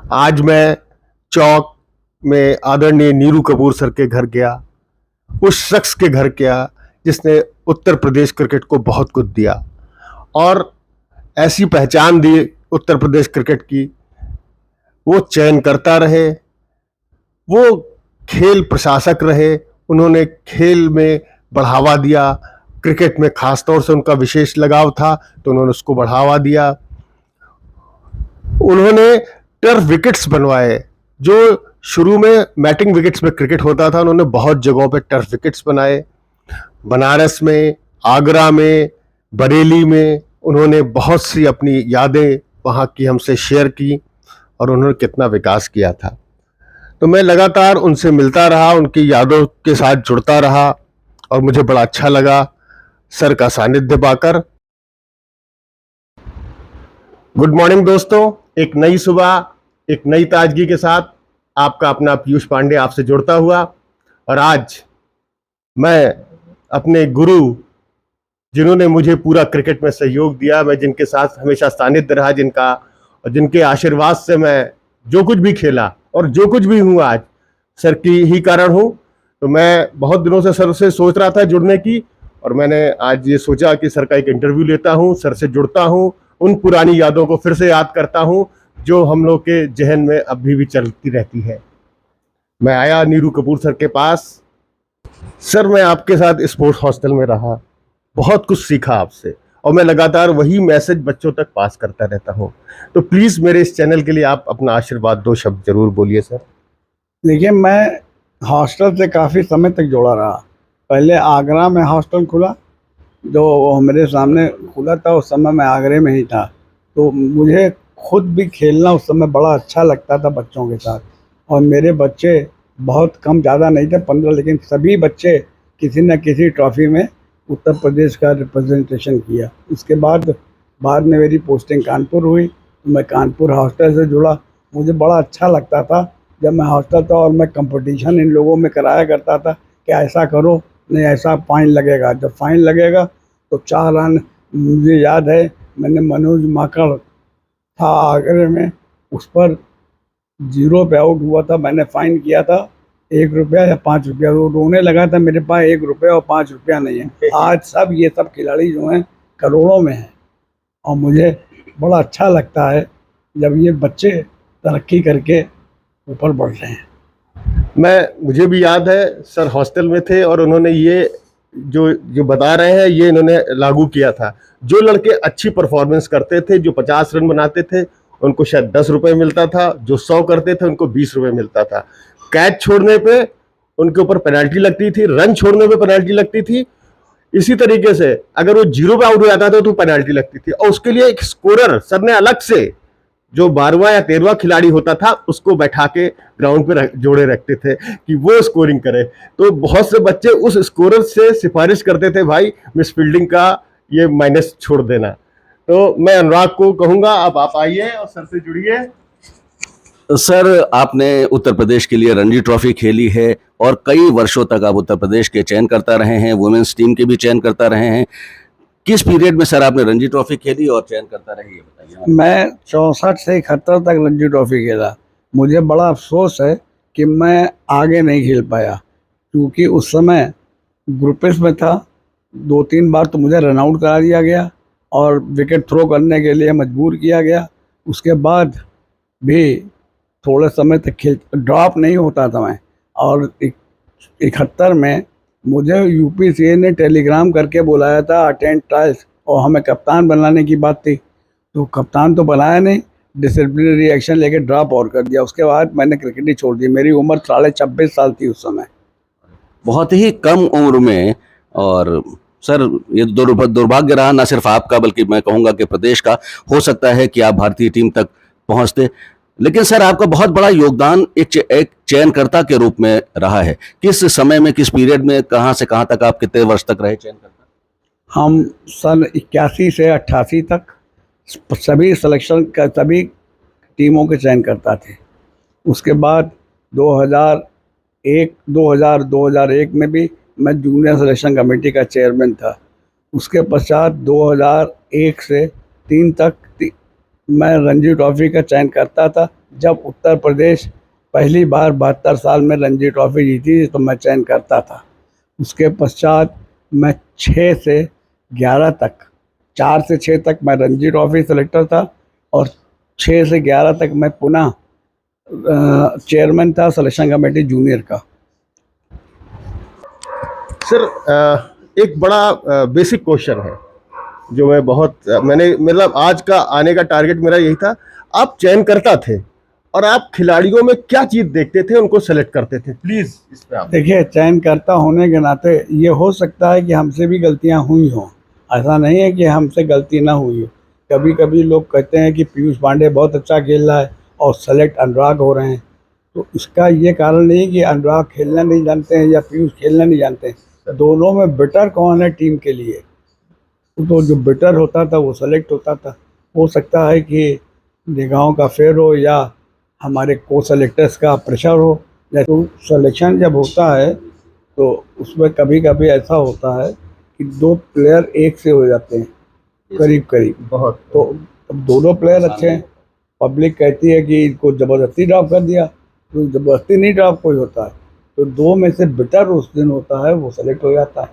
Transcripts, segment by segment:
आज मैं चौक में आदरणीय नीरू कपूर सर के घर गया, उस शख्स के घर गया जिसने उत्तर प्रदेश क्रिकेट को बहुत कुछ दिया और ऐसी पहचान दी उत्तर प्रदेश क्रिकेट की। वो चयन करता रहे, वो खेल प्रशासक रहे, उन्होंने खेल में बढ़ावा दिया। क्रिकेट में खास तौर से उनका विशेष लगाव था तो उन्होंने उसको बढ़ावा दिया। उन्होंने टर्फ विकेट्स बनवाए, जो शुरू में मैटिंग विकेट्स में क्रिकेट होता था, उन्होंने बहुत जगहों पे टर्फ विकेट्स बनाए। बनारस में, आगरा में, बरेली में उन्होंने बहुत सी अपनी यादें वहाँ की हमसे शेयर की और उन्होंने कितना विकास किया था। तो मैं लगातार उनसे मिलता रहा, उनकी यादों के साथ जुड़ता रहा और मुझे बड़ा अच्छा लगा सर का सानिध्य पाकर। गुड मॉर्निंग दोस्तों, एक नई सुबह, एक नई ताजगी के साथ आपका अपना पीयूष पांडे आपसे जुड़ता हुआ। और आज मैं अपने गुरु, जिन्होंने मुझे पूरा क्रिकेट में सहयोग दिया, मैं जिनके साथ हमेशा सानिध्य रहा, जिनके आशीर्वाद से मैं जो कुछ भी खेला और जो कुछ भी हूँ आज सर की ही कारण हूँ। तो मैं बहुत दिनों से सर से सोच रहा था जुड़ने की और मैंने आज ये सोचा कि सर का एक इंटरव्यू लेता हूँ, सर से जुड़ता हूँ, उन पुरानी यादों को फिर से याद करता हूँ जो हम लोग के जहन में अभी भी चलती रहती है। मैं आया नीरू कपूर सर के पास। सर, मैं आपके साथ स्पोर्ट्स हॉस्टल में रहा, बहुत कुछ सीखा आपसे और मैं लगातार वही मैसेज बच्चों तक पास करता रहता हूँ। तो प्लीज़ मेरे इस चैनल के लिए आप अपना आशीर्वाद, 2 शब्द जरूर बोलिए सर। देखिए, मैं हॉस्टल से काफ़ी समय तक जुड़ा रहा। पहले आगरा में हॉस्टल खुला, जो मेरे सामने खुला था, उस समय मैं आगरे में ही था। तो मुझे खुद भी खेलना उस समय बड़ा अच्छा लगता था बच्चों के साथ। और मेरे बच्चे बहुत कम, ज़्यादा नहीं थे, 15, लेकिन सभी बच्चे किसी न किसी ट्रॉफी में उत्तर प्रदेश का रिप्रेजेंटेशन किया। उसके बाद में मेरी पोस्टिंग कानपुर हुई, तो मैं कानपुर हॉस्टल से जुड़ा। मुझे बड़ा अच्छा लगता था जब मैं हॉस्टल था और मैं कंपटीशन इन लोगों में कराया करता था कि ऐसा करो, नहीं ऐसा फाइन लगेगा। जब फाइन लगेगा तो 4 रन, मुझे याद है मैंने मनोज माकड़ था आगरे में, उस पर 0 पे आउट हुआ था, मैंने फाइन किया था 1 रुपया या 5 रुपया। वो रोने लगा था, मेरे पास 1 रुपया और 5 रुपया नहीं है। आज ये सब खिलाड़ी जो हैं करोड़ों में हैं और मुझे बड़ा अच्छा लगता है जब ये बच्चे तरक्की करके ऊपर बढ़ रहे हैं। मुझे भी याद है सर हॉस्टल में थे और उन्होंने ये जो बता रहे हैं ये इन्होंने लागू किया था। जो लड़के अच्छी परफॉर्मेंस करते थे, जो 50 रन बनाते थे, उनको शायद 10 रुपए मिलता था, जो 100 करते थे उनको 20 रुपए मिलता था। कैच छोड़ने पे उनके ऊपर पेनल्टी लगती थी, रन छोड़ने पे पेनल्टी लगती थी। इसी तरीके से अगर वो 0 पे आउट हो जाता था तो पेनल्टी लगती थी और उसके लिए एक स्कोरर सर ने अलग से, जो 12वां या 13वां खिलाड़ी होता था, उसको बैठा के ग्राउंड पे जोड़े रखते थे कि वो स्कोरिंग करे। तो बहुत से बच्चे उस स्कोरर से सिफारिश करते थे, भाई मिस फील्डिंग का ये माइनस छोड़ देना। तो मैं अनुराग को कहूंगा अब आप आइए और सर से जुड़िए। सर, आपने उत्तर प्रदेश के लिए रणजी ट्रॉफी खेली है और कई वर्षों तक आप उत्तर प्रदेश के चयन करता रहे हैं, वुमेन्स टीम के भी चयन करता रहे हैं। किस पीरियड में सर आपने रणजी ट्रॉफी खेली और चयन करता रहे, ये बताइए। मैं 64 से 71 तक रणजी ट्रॉफी खेला। मुझे बड़ा अफसोस है कि मैं आगे नहीं खेल पाया, क्योंकि उस समय ग्रुपेस में था। 2-3 बार तो मुझे रन आउट करा दिया गया और विकेट थ्रो करने के लिए मजबूर किया गया। उसके बाद भी थोड़े समय तक ड्रॉप नहीं होता था मैं। और 71 में मुझे यूपीसीए ने टेलीग्राम करके बुलाया था अटेंड ट्रायल्स, और हमें कप्तान बनाने की बात थी। तो कप्तान तो बनाया नहीं, डिसिप्लिनरी एक्शन लेके ड्रॉप और कर दिया। उसके बाद मैंने क्रिकेट ही छोड़ दी। मेरी उम्र 26.5 साल थी उस समय। बहुत ही कम उम्र में। और सर, ये दुर्भाग्य रहा ना सिर्फ आपका बल्कि मैं कहूँगा कि प्रदेश का। हो सकता है कि आप भारतीय टीम तक पहुँचते, लेकिन सर आपका बहुत बड़ा योगदान एक चयनकर्ता के रूप में रहा है। किस समय में, किस पीरियड में, कहाँ से कहाँ तक, आप कितने वर्ष तक रहे चयनकर्ता? हम सन 81 से 88 तक सभी सिलेक्शन का, सभी टीमों के चयन करता थे। उसके बाद 2001 में भी मैं जूनियर सिलेक्शन कमेटी का चेयरमैन था। उसके पश्चात 2001 से 3 तक मैं रणजी ट्रॉफी का चयन करता था जब उत्तर प्रदेश पहली बार 72 साल में रणजी ट्रॉफी जीती तो मैं चयन करता था। उसके पश्चात मैं 6 से 11 तक, 4 से 6 तक मैं रणजी ट्रॉफी सेलेक्टर था और 6 से 11 तक मैं पुनः चेयरमैन था सिलेक्शन कमेटी जूनियर का। सर एक बड़ा बेसिक क्वेश्चन है जो मैंने मतलब आज का आने का टारगेट मेरा यही था। आप चयन करता थे और आप खिलाड़ियों में क्या चीज देखते थे, उनको सेलेक्ट करते थे, प्लीज इस पे आप। देखिए, चयनकर्ता होने के नाते ये हो सकता है कि हमसे भी गलतियां हुई हों, ऐसा नहीं है कि हमसे गलती ना हुई हो। कभी कभी लोग कहते हैं कि पीयूष पांडे बहुत अच्छा खेल रहा है और सेलेक्ट अनुराग हो रहे हैं, तो इसका ये कारण नहीं कि अनुराग खेलना नहीं जानते हैं या पीयूष खेलना नहीं जानते हैं। दोनों में बेटर कौन है टीम के लिए, तो जो बेटर होता था वो सेलेक्ट होता था। हो सकता है कि निगाहों का फेर हो या हमारे को सेलेक्टर्स का प्रेशर हो। तो सिलेक्शन जब होता है तो उसमें कभी कभी ऐसा होता है कि 2 प्लेयर एक से हो जाते हैं करीब करीब। बहुत तो अब दोनों प्लेयर अच्छे हैं, पब्लिक कहती है कि इनको ज़बरदस्ती ड्रॉप कर दिया, तो ज़बरदस्ती नहीं ड्रॉप कोई होता है, तो 2 में से बेटर उस दिन होता है वो सेलेक्ट हो जाता है।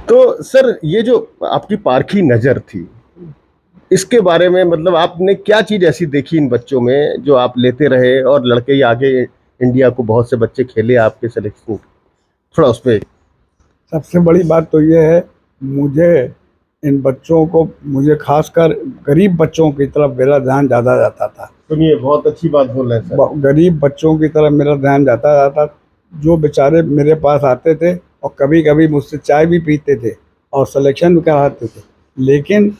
तो सर ये जो आपकी पारखी नजर थी, इसके बारे में मतलब आपने क्या चीज ऐसी देखी इन बच्चों में जो आप लेते रहे और लड़के ही आगे इंडिया को बहुत से बच्चे खेले आपके सिलेक्शन, थोड़ा उस पर। सबसे बड़ी बात तो ये है, मुझे खासकर गरीब बच्चों की तरफ मेरा ध्यान ज़्यादा जाता था। सुनिए, बहुत अच्छी बात बोल रहे हैं सर। गरीब बच्चों की तरफ मेरा ध्यान जाता जो बेचारे मेरे पास आते थे और कभी कभी मुझसे चाय भी पीते थे और सिलेक्शन भी कराते थे, लेकिन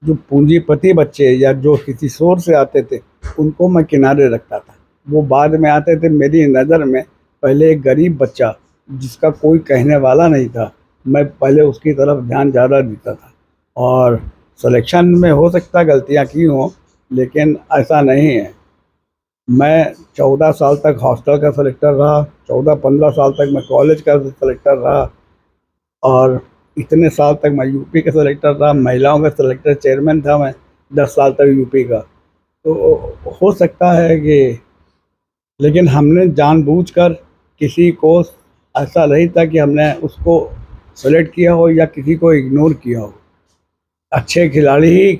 जो पूंजीपति बच्चे या जो किसी सोर्स से आते थे उनको मैं किनारे रखता था। वो बाद में आते थे। मेरी नज़र में पहले एक गरीब बच्चा जिसका कोई कहने वाला नहीं था, मैं पहले उसकी तरफ ध्यान ज़्यादा देता था। और सिलेक्शन में हो सकता गलतियाँ की हों, लेकिन ऐसा नहीं है। मैं 14 साल तक हॉस्टल का सेलेक्टर रहा, 14-15 साल तक मैं कॉलेज का सेलेक्टर रहा और इतने साल तक मैं यूपी का सेलेक्टर रहा। महिलाओं का सेलेक्टर चेयरमैन था मैं 10 साल तक यूपी का। तो हो सकता है कि, लेकिन हमने जानबूझकर किसी को, ऐसा नहीं था कि हमने उसको सेलेक्ट किया हो या किसी को इग्नोर किया हो। अच्छे खिलाड़ी ही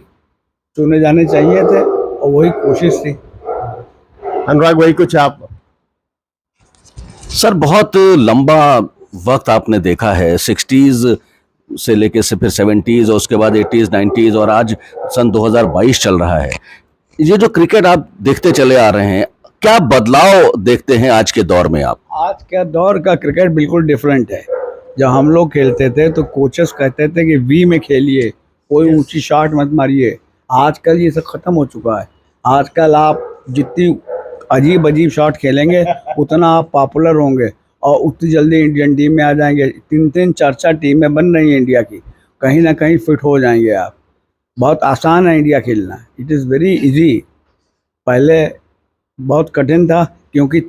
चुने जाने चाहिए थे और वही कोशिश थी। अनुराग भाई, कुछ आप। सर बहुत लंबा वक्त आपने देखा है, 60s से लेके से फिर 70s और उसके बाद 80s 90s और आज सन 2022 चल रहा है। ये जो क्रिकेट आप देखते चले आ रहे हैं, क्या बदलाव देखते हैं आज के दौर में आप? आज के दौर का क्रिकेट बिल्कुल डिफरेंट है। जब हम लोग खेलते थे तो कोचेस कहते थे कि वी में खेलिए, कोई ऊंची शॉट मत मारिए। आजकल ये सब खत्म हो चुका है। आजकल आप जितनी अजीब अजीब शॉट खेलेंगे उतना आप पॉपुलर होंगे और उतनी जल्दी इंडियन टीम में आ जाएंगे। 3-3 4-4 टीमें बन रही हैं इंडिया की, कहीं ना कहीं फिट हो जाएंगे आप। बहुत आसान है इंडिया खेलना, इट इज़ वेरी इजी। पहले बहुत कठिन था क्योंकि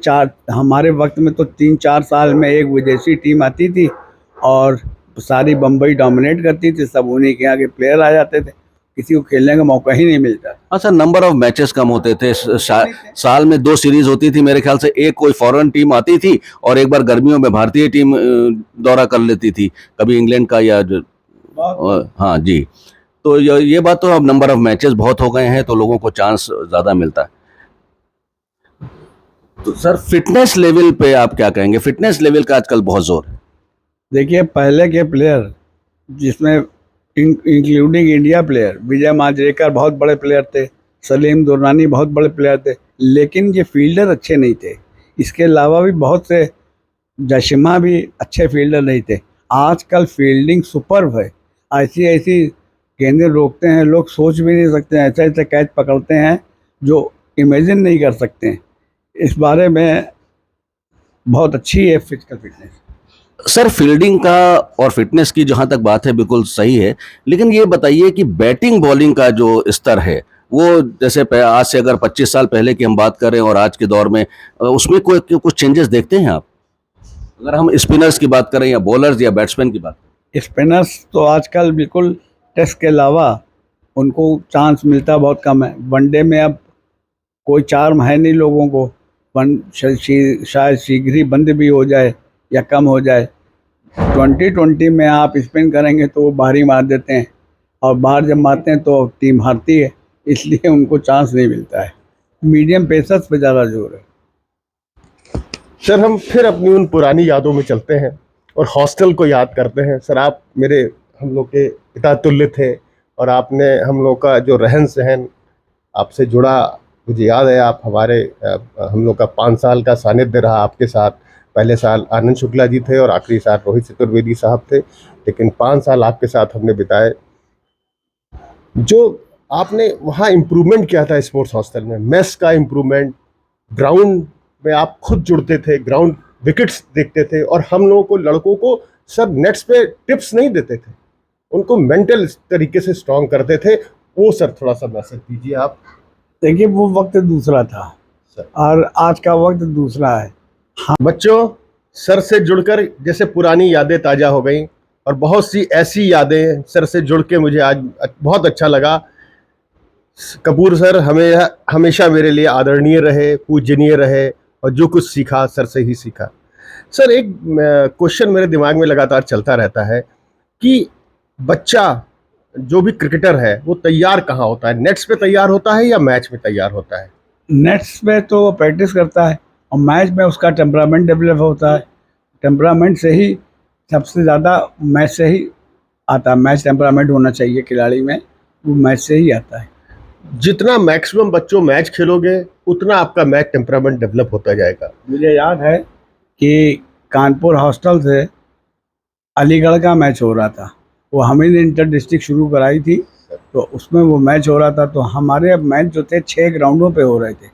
हमारे वक्त में तो 3-4 साल में एक विदेशी टीम आती थी और सारी बम्बई डोमिनेट करती थी, सब उन्हीं के आगे प्लेयर आ जाते थे, किसी को खेलने का मौका ही नहीं मिलता। हाँ सर, नंबर ऑफ मैचेस कम होते थे। साल में 2 सीरीज होती थी मेरे ख्याल से। एक कोई फॉरेन टीम आती थी और एक बार गर्मियों में भारतीय टीम दौरा कर लेती थी, कभी इंग्लैंड का या हाँ जी। तो ये बात तो, अब नंबर ऑफ मैचेस बहुत हो गए हैं तो लोगों को चांस ज़्यादा मिलता है। तो सर फिटनेस लेवल पे आप क्या कहेंगे? फिटनेस लेवल का आजकल बहुत जोर है। देखिए, पहले के प्लेयर, जिसमें इंक्लूडिंग इंडिया प्लेयर, विजय मांजरेकर बहुत बड़े प्लेयर थे, सलीम दुर्रानी बहुत बड़े प्लेयर थे, लेकिन ये फील्डर अच्छे नहीं थे। इसके अलावा भी बहुत से, जशिमा भी अच्छे फील्डर नहीं थे। आजकल फील्डिंग सुपर्ब है। ऐसी ऐसी गेंदें रोकते हैं, लोग सोच भी नहीं सकते हैं। ऐसे ऐसे कैच पकड़ते हैं जो इमेजिन नहीं कर सकते हैं। इस बारे में बहुत अच्छी है फिजिकल फिटनेस। सर फील्डिंग का और फिटनेस की जहां तक बात है बिल्कुल सही है, लेकिन ये बताइए कि बैटिंग बॉलिंग का जो स्तर है वो, जैसे आज से अगर 25 साल पहले की हम बात करें और आज के दौर में, उसमें कोई कुछ चेंजेस देखते हैं आप? अगर हम स्पिनर्स की बात करें या बॉलर्स या बैट्समैन की बात करें। स्पिनर्स तो आजकल बिल्कुल टेस्ट के अलावा उनको चांस मिलता बहुत कम है। वनडे में अब कोई चार्म है नहीं लोगों को, शायद शीघ्र ही बंद भी हो जाए या कम हो जाए। 2020 में आप स्पिन करेंगे तो वो बाहर ही मार देते हैं, और बाहर जब मारते हैं तो टीम हारती है, इसलिए उनको चांस नहीं मिलता है। मीडियम पेसर्स पे ज़्यादा जोर है। सर हम फिर अपनी उन पुरानी यादों में चलते हैं और हॉस्टल को याद करते हैं। सर आप हम लोग के पिता तुल्य थे, और आपने हम लोग का जो रहन सहन आपसे जुड़ा, मुझे याद है आप हम लोग का 5 साल का सानिध्य रहा आपके साथ। पहले साल आनंद शुक्ला जी थे और आखिरी साल रोहित चतुर्वेदी साहब थे, लेकिन 5 साल आपके साथ हमने बिताए। जो आपने वहाँ इम्प्रूवमेंट किया था स्पोर्ट्स हॉस्टल में, मेस का इम्प्रूवमेंट, ग्राउंड में आप खुद जुड़ते थे, ग्राउंड विकेट्स देखते थे, और हम लोगों को लड़कों को सर नेट्स पे टिप्स नहीं देते थे, उनको मेंटल तरीके से स्ट्रांग करते थे। वो सर थोड़ा सा मैसेज दीजिए आप। देखिए वो वक्त दूसरा था सर और आज का वक्त दूसरा है। बच्चों, सर से जुड़कर जैसे पुरानी यादें ताज़ा हो गई, और बहुत सी ऐसी यादें सर से जुड़ के मुझे आज बहुत अच्छा लगा। कपूर सर हमें हमेशा मेरे लिए आदरणीय रहे, पूजनीय रहे, और जो कुछ सीखा सर से ही सीखा। सर एक क्वेश्चन मेरे दिमाग में लगातार चलता रहता है कि बच्चा जो भी क्रिकेटर है वो तैयार कहाँ होता है, नेट्स पे तैयार होता है या मैच में तैयार होता है? नेट्स पे तो वो प्रैक्टिस करता है, और मैच में उसका टेम्परामेंट डेवलप होता है। टेम्परामेंट से ही सबसे ज़्यादा मैच से ही आता है। मैच टेम्परामेंट होना चाहिए खिलाड़ी में, वो मैच से ही आता है। जितना मैक्सिमम बच्चों मैच खेलोगे उतना आपका मैच टेम्परामेंट डेवलप होता जाएगा। मुझे याद है कि कानपुर हॉस्टल से अलीगढ़ का मैच हो रहा था, वो हमें इंटर डिस्ट्रिक्ट शुरू कराई थी, तो उसमें वो मैच हो रहा था। तो हमारे मैच जो थे 6 ग्राउंडों पे हो रहे थे,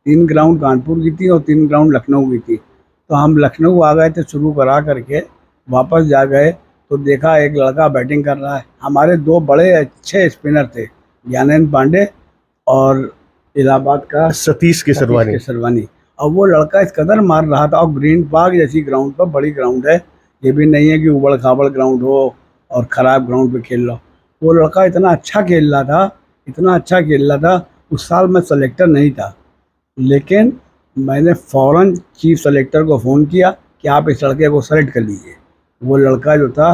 3 ग्राउंड कानपुर की थी और 3 ग्राउंड लखनऊ की थी। तो हम लखनऊ आ गए थे शुरू करा करके, वापस जा गए तो देखा एक लड़का बैटिंग कर रहा है। हमारे 2 बड़े अच्छे स्पिनर थे, ज्ञानेंद्र पांडे और इलाहाबाद का सतीश केसरवानी। केसरवानी। और वो लड़का इस कदर मार रहा था, और ग्रीन पार्क जैसी ग्राउंड पर, बड़ी ग्राउंड है, ये भी नहीं है कि उबड़ खाबड़ ग्राउंड हो और ख़राब ग्राउंड पे खेल रहा हो। वो लड़का इतना अच्छा खेल रहा था, इतना अच्छा खेल रहा था। उस साल मैं सेलेक्टर नहीं था, लेकिन मैंने फ़ौरन चीफ सेलेक्टर को फ़ोन किया कि आप इस लड़के को सेलेक्ट कर लीजिए। वो लड़का जो था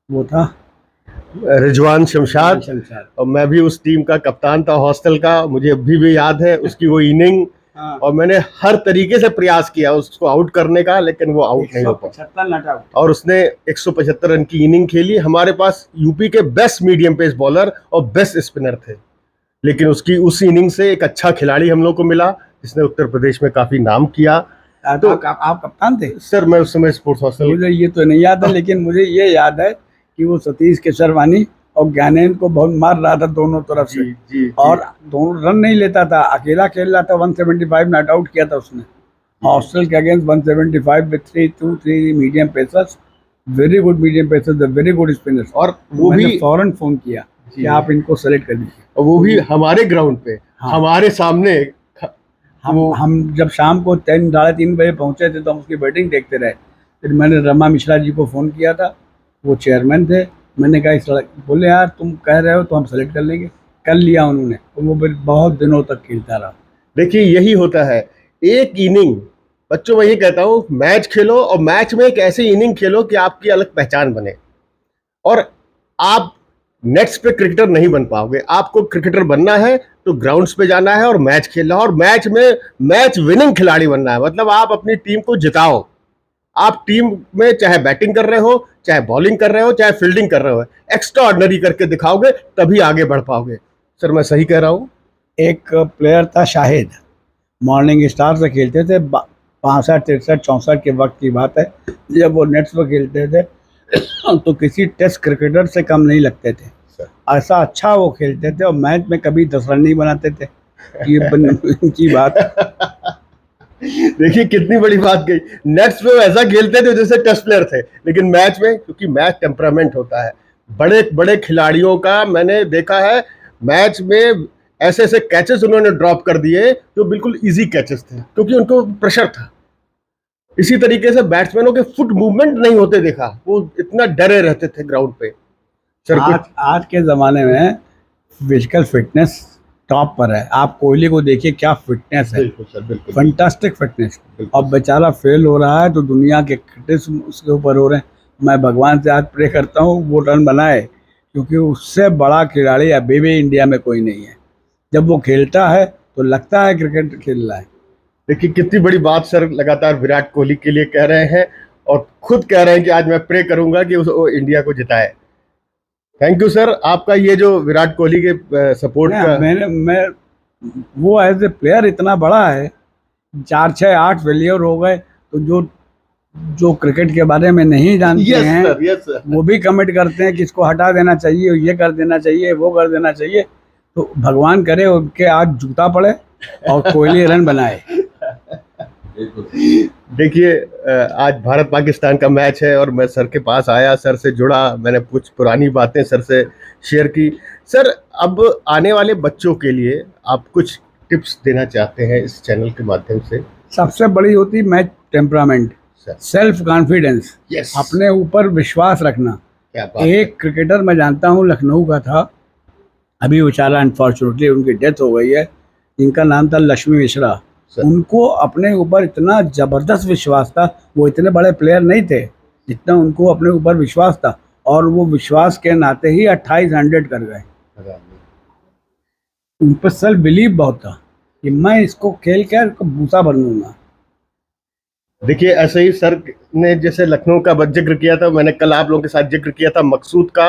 वो था रिजवान शमशाद, शमशाद। और मैं भी उस टीम का कप्तान था हॉस्टल का। मुझे अभी भी याद है उसकी वो इनिंग, हाँ, और मैंने हर तरीके से प्रयास किया उसको आउट करने का, लेकिन वो आउट नहीं हो पाया। 175 नॉट आउट। और उसने 175 रन की इनिंग खेली। हमारे पास यूपी के बेस्ट मीडियम पेस बॉलर और बेस्ट स्पिनर थे, लेकिन उसकी उस इनिंग से एक अच्छा खिलाड़ी हम लोग को मिला जिसने उत्तर प्रदेश में काफी नाम किया। तो आप कप्तान थे? सर मैं उस समय स्पोर्ट्स हॉस्टल, मुझे ये तो नहीं याद है, लेकिन मुझे ये याद है कि वो सतीश केसरवानी और ज्ञानेंद्र को बहुत मार रहा था दोनों तरफ से। जी, और दोनों रन नहीं लेता था, अकेला खेल रहा था। 175 नॉट आउट किया था उसने हॉस्टल के against. 175 with 3 medium pacers, very good medium pacers, very good spinners. और वो मैंने भी फौरन फोन किया कि आप इनको सेलेक्ट कर लीजिए। और वो भी हमारे ग्राउंड पे, हाँ। हमारे सामने। हम जब शाम को 3-3:30 बजे पहुंचे थे तो हम उसकी बैटिंग देखते रहे। फिर मैंने रमा मिश्रा जी को फ़ोन किया था, वो चेयरमैन थे। मैंने कहा इस बोले यार तुम कह रहे हो तो हम सेलेक्ट कर लेंगे। कर लिया उन्होंने, और वो फिर बहुत दिनों तक खेलता रहा। देखिए यही होता है, एक इनिंग, बच्चों मैं ये कहता हूँ, मैच खेलो और मैच में एक ऐसी इनिंग खेलो कि आपकी अलग पहचान बने। और आप नेट्स पे क्रिकेटर नहीं बन पाओगे। आपको क्रिकेटर बनना है तो ग्राउंड्स पे जाना है और मैच खेलना है, और मैच में मैच विनिंग खिलाड़ी बनना है। मतलब आप अपनी टीम को जिताओ। आप टीम में चाहे बैटिंग कर रहे हो, चाहे बॉलिंग कर रहे हो, चाहे फील्डिंग कर रहे हो, एक्स्ट्रा ऑर्डिनरी करके दिखाओगे तभी आगे बढ़ पाओगे। सर मैं सही कह रहा हूँ? एक प्लेयर था शाहिद, मॉर्निंग स्टार से खेलते थे। 65, 63, 64 के वक्त की बात है, जब वो नेट्स पर खेलते थे तो किसी टेस्ट क्रिकेटर से कम नहीं लगते थे। ऐसा अच्छा वो खेलते थे, और मैच में कभी 10 रन नहीं बनाते थे। ये की बात। देखिए कितनी बड़ी बात गई। नेट्स पे ऐसा खेलते थे जैसे टेस्ट प्लेयर थे, लेकिन मैच में, क्योंकि मैच टेम्परामेंट होता है। बड़े बड़े खिलाड़ियों का मैंने देखा है, मैच में ऐसे ऐसे कैचेस उन्होंने ड्रॉप कर दिए जो बिल्कुल इजी कैचेस थे, क्योंकि उनको प्रेशर था। इसी तरीके से बैट्समैनों के फुट मूवमेंट नहीं होते देखा, वो इतना डरे रहते थे ग्राउंड पे। सर आज के ज़माने में फिजिकल फिटनेस टॉप पर है। आप कोहली को देखिए, क्या फिटनेस है, बिल्कुल सर, बिल्कुल फंटास्टिक फिटनेस। बिल्कुल। अब बेचारा फेल हो रहा है तो दुनिया के क्रिटिक्स उसके ऊपर हो रहे हैं। मैं भगवान से आज प्रे करता हूँ वो रन बनाए, क्योंकि उससे बड़ा खिलाड़ी अभी भी इंडिया में कोई नहीं है। जब वो खेलता है तो लगता है क्रिकेट खेल रहा है। देखिए कितनी बड़ी बात सर लगातार विराट कोहली के लिए कह रहे हैं, और खुद कह रहे हैं कि आज मैं प्रे करूंगा कि वो इंडिया को जिताए। थैंक यू सर, आपका ये जो विराट कोहली के सपोर्ट का। मैं वो एज ए प्लेयर इतना बड़ा है, 4 6 8 फेलियर हो गए, तो जो जो क्रिकेट के बारे में नहीं जानते यस हैं सर, यस सर। वो भी कमेंट करते हैं कि इसको हटा देना चाहिए, ये कर देना चाहिए, वो कर देना चाहिए। तो भगवान करे उनके आज जूता पड़े और कोहली रन बनाए। देखिए आज भारत पाकिस्तान का मैच है और मैं सर के पास आया, सर से जुड़ा, मैंने कुछ पुरानी बातें सर से शेयर की। सर अब आने वाले बच्चों के लिए आप कुछ टिप्स देना चाहते हैं इस चैनल के माध्यम से? सबसे बड़ी होती match temperament, sir self confidence, yes, अपने ऊपर विश्वास रखना। क्या बात है। एक क्रिकेटर मैं जानता हूँ लखनऊ का था, अभी बेचारा अनफॉर्चुनेटली उनकी डेथ हो गई है, जिनका नाम था लक्ष्मी मिश्रा। सर। उनको अपने ऊपर इतना जबरदस्त विश्वास था, वो इतने बड़े प्लेयर नहीं थे जितना उनको अपने ऊपर विश्वास था, और वो विश्वास के नाते ही 2800 कर गए। उन पर सेल्फ बिलीव बहुत था कि मैं इसको खेल कर भूसा बन लूंगा। देखिए ऐसे ही सर ने जैसे लखनऊ का जिक्र किया था, मैंने कल आप लोगों के साथ जिक्र किया था मकसूद का।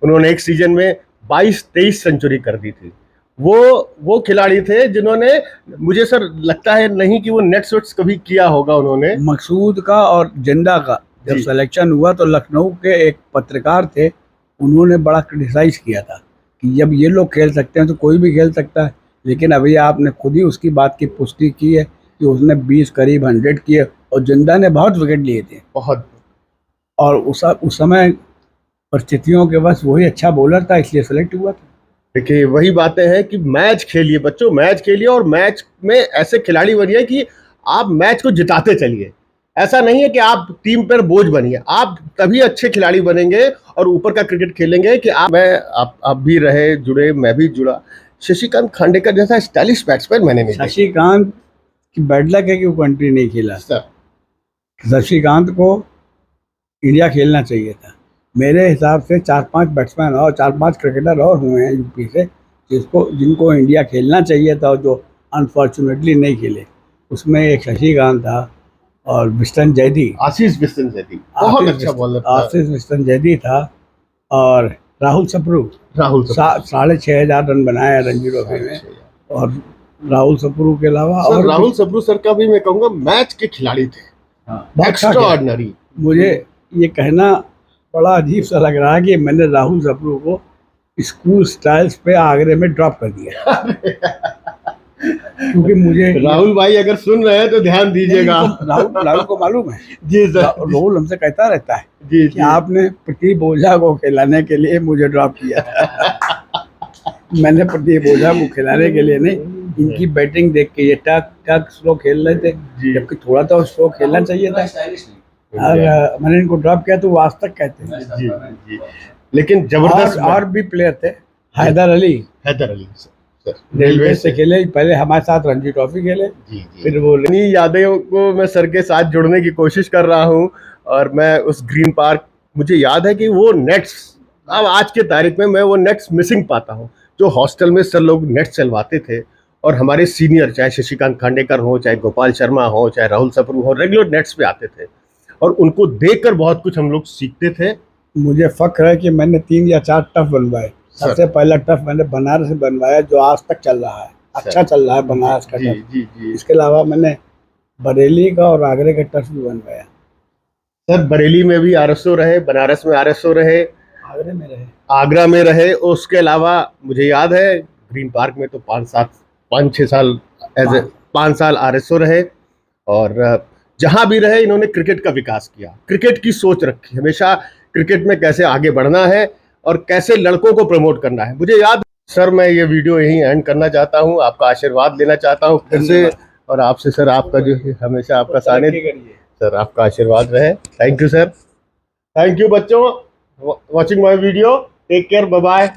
उन्होंने एक सीजन में 22-23 सेंचुरी कर दी थी। वो खिलाड़ी थे जिन्होंने, मुझे सर लगता है नहीं कि वो नेट शॉट्स कभी किया होगा उन्होंने। मकसूद का और जिंदा का जब जी। सिलेक्शन हुआ तो लखनऊ के एक पत्रकार थे, उन्होंने बड़ा क्रिटिसाइज किया था कि जब ये लोग खेल सकते हैं तो कोई भी खेल सकता है। लेकिन अभी आपने खुद ही उसकी बात की पुष्टि की है कि उसने 20 करीब 100 किए, और जिंदा ने बहुत विकेट लिए थे। बहुत। और उस समय परिस्थितियों के बस वही अच्छा बॉलर था, इसलिए सेलेक्ट हुआ था। देखिए वही बातें हैं कि मैच खेलिए बच्चों, मैच खेलिए, और मैच में ऐसे खिलाड़ी बनिए कि आप मैच को जिताते चलिए। ऐसा नहीं है कि आप टीम पर बोझ बनिए, आप तभी अच्छे खिलाड़ी बनेंगे और ऊपर का क्रिकेट खेलेंगे कि आप भी रहे जुड़े, मैं भी जुड़ा। शशिकांत खांडेकर जैसा स्टाइलिश बैट्समैन मैंने नहीं देखा। शशिकांत की बैड लक है कि वो कंट्री नहीं खेला। सर शशिकांत को इंडिया खेलना चाहिए था। मेरे हिसाब से 4-5 बैट्समैन और 4-5 क्रिकेटर और हुए हैं यूपी से जिनको इंडिया खेलना चाहिए था और जो अनफॉर्चुनेटली नहीं खेले। उसमें एक शशिकांत था और विस्टन जैदी, आशीष बिस्टन जैदी बहुत अच्छा बॉलर था। आशीष विस्टन जैदी था, और राहुल सप्रू। राहुल 6,500 रन बनाया रणजी ट्रॉफी में। और राहुल सप्रू के अलावा और राहुल सप्रू सर का भी मैं कहूँगा मैच के खिलाड़ी थे, बहुत अच्छा एक्स्ट्राऑर्डिनरी। मुझे ये कहना बड़ा अजीब सा लग रहा है कि मैंने राहुल सप्रू को स्कूल स्टाइल्स पे आगरे में ड्रॉप कर दिया। क्योंकि मुझे राहुल भाई अगर सुन रहे हैं तो ध्यान दीजिएगा। राहुल को मालूम है जी सर। राहुल हमसे कहता रहता है जी कि आपने प्रदीप ओझा को खिलाने के लिए मुझे ड्रॉप किया था। मैंने प्रदीप ओझा को खिलाने के लिए नहीं, इनकी बैटिंग देख के ये टक टक स्लो खेल रहे थे, जबकि थोड़ा तो स्लो खेलना चाहिए था। और मैंने इनको ड्रॉप किया तो वो आज तक कहते हैं। जी जी। लेकिन जबरदस्त और भी प्लेयर थे, हैदर अली सर रेलवे से खेले, पहले हमारे साथ रणजी ट्रॉफी खेले। जी जी। फिर वो इन्हीं यादों को मैं सर के साथ जुड़ने की कोशिश कर रहा हूँ, और मैं उस ग्रीन पार्क, मुझे याद है कि वो नेट्स, अब आज के तारीख में मैं वो नेट्स मिसिंग पाता हूँ जो हॉस्टल में सर लोग नेट चलवाते थे। और हमारे सीनियर चाहे शशिकांत खांडेकर हो, चाहे गोपाल शर्मा हो, चाहे राहुल सप्रू हो, रेगुलर नेट्स पे आते थे और उनको देखकर बहुत कुछ हम लोग सीखते थे। मुझे फक्र है कि मैंने 3 या 4 टफ बनवाए। सबसे पहला टफ मैंने बनारस से बनवाया जो आज तक चल रहा है, अच्छा चल रहा है बनारस का जी टफ। जी जी। इसके अलावा मैंने बरेली का और आगरे का टफ भी बनवाया। सर बरेली में भी RSO रहे, बनारस में RSO रहे, आगरे में रहे, आगरा में रहे। उसके अलावा मुझे याद है ग्रीन पार्क में तो 5-6 साल एज ए 5 साल RSO रहे। और जहां भी रहे इन्होंने क्रिकेट का विकास किया, क्रिकेट की सोच रखी, हमेशा क्रिकेट में कैसे आगे बढ़ना है और कैसे लड़कों को प्रमोट करना है। मुझे याद सर, मैं ये वीडियो यहीं एंड करना चाहता हूँ, आपका आशीर्वाद लेना चाहता हूँ फिर से, और आपसे सर आपका जो हमेशा आपका सानिध्य, सर आपका आशीर्वाद रहे। Thank you sir, thank you बच्चों, watching my video, take care, bye bye.